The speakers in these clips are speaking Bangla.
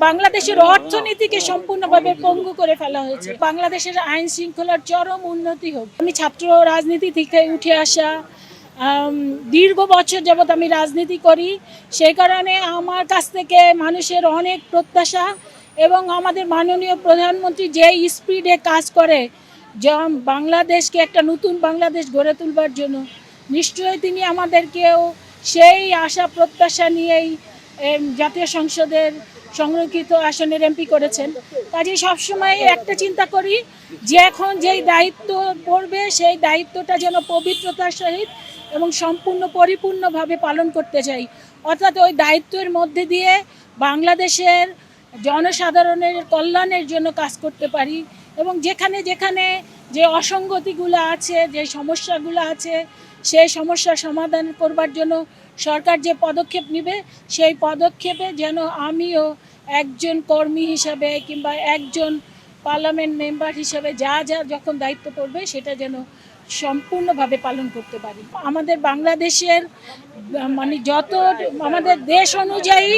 বাংলাদেশের অর্থনীতিকে সম্পূর্ণভাবে পঙ্গু করে ফেলা হয়েছে। বাংলাদেশের আইন শৃঙ্খলার চরম উন্নতি হোক। আমি ছাত্র রাজনীতি থেকে উঠে আসা, দীর্ঘ বছর যাবৎ আমি রাজনীতি করি, সেই কারণে আমার কাছ থেকে মানুষের অনেক প্রত্যাশা এবং আমাদের মাননীয় প্রধানমন্ত্রী যে স্পিডে কাজ করে বাংলাদেশকে একটা নতুন বাংলাদেশ গড়ে তুলবার জন্য, নিশ্চয়ই তিনি আমাদেরকেও সেই আশা প্রত্যাশা নিয়েই জাতীয় সংসদের সংরক্ষিত আসনের এমপি করেছেন। কাজেই সবসময় একটা চিন্তা করি যে এখন যেই দায়িত্ব পড়বে সেই দায়িত্বটা যেন পবিত্রতার সহিত এবং সম্পূর্ণ পরিপূর্ণভাবে পালন করতে চাই। অর্থাৎ ওই দায়িত্বের মধ্যে দিয়ে বাংলাদেশের জনসাধারণের কল্যাণের জন্য কাজ করতে পারি এবং যেখানে যেখানে যে অসঙ্গতিগুলো আছে, যে সমস্যাগুলো আছে, সেই সমস্যার সমাধান করবার জন্য সরকার যে পদক্ষেপ নেবে সেই পদক্ষেপে যেন আমিও একজন কর্মী হিসাবে কিংবা একজন পার্লামেন্ট মেম্বার হিসাবে যা যা যখন দায়িত্ব পড়বে সেটা যেন সম্পূর্ণভাবে পালন করতে পারি। আমাদের বাংলাদেশের মানে যত আমাদের দেশ অনুযায়ী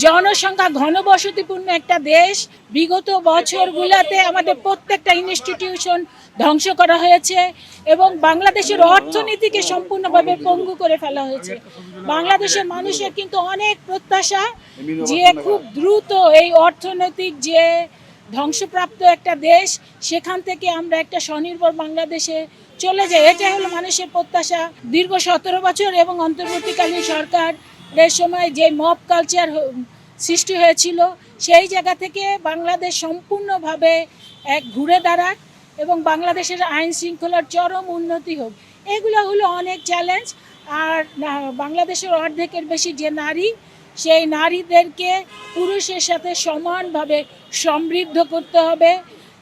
জনসংখ্যা ঘনবসতিপূর্ণ একটা দেশ। বিগত বছরগুলোতে আমাদের প্রত্যেকটা ইনস্টিটিউশন ধ্বংস করা হয়েছে এবং বাংলাদেশের অর্থনীতিকে সম্পূর্ণভাবে পঙ্গু করে ফেলা হয়েছে। বাংলাদেশের মানুষের কিন্তু অনেক প্রত্যাশা যে খুব দ্রুত এই অর্থনৈতিক যে ধ্বংসপ্রাপ্ত একটা দেশ সেখান থেকে আমরা একটা স্বনির্ভর বাংলাদেশে চলে যায়। এটা হলো মানুষের প্রত্যাশা। দীর্ঘ 17 বছর এবং অন্তর্বর্তীকালীন সরকারের সময় যে মব কালচার সৃষ্টি হয়েছিল সেই জায়গা থেকে বাংলাদেশ সম্পূর্ণভাবে এক ঘুরে দাঁড়াক এবং বাংলাদেশের আইন শৃঙ্খলার চরম উন্নতি হোক। এগুলো হলো অনেক চ্যালেঞ্জ। আর বাংলাদেশের অর্ধেকের বেশি যে নারী, সেই নারীদেরকে পুরুষের সাথে সমানভাবে সমৃদ্ধ করতে হবে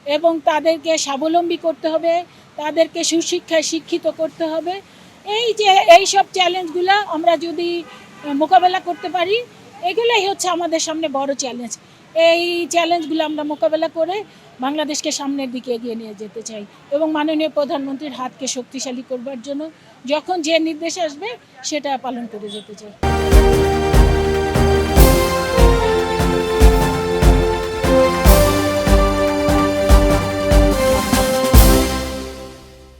এবং তাদেরকে স্বাবলম্বী করতে হবে, তাদেরকে সুশিক্ষায় শিক্ষিত করতে হবে। এই যে এইসব চ্যালেঞ্জগুলো আমরা যদি মোকাবেলা করতে পারি, এগুলোই হচ্ছে আমাদের সামনে বড় চ্যালেঞ্জ। এই চ্যালেঞ্জগুলো আমরা মোকাবেলা করে বাংলাদেশকে সামনের দিকে এগিয়ে নিয়ে যেতে চাই এবং মাননীয় প্রধানমন্ত্রীর হাতকে শক্তিশালী করবার জন্য যখন যে নির্দেশ আসবে সেটা পালন করে যেতে চাই।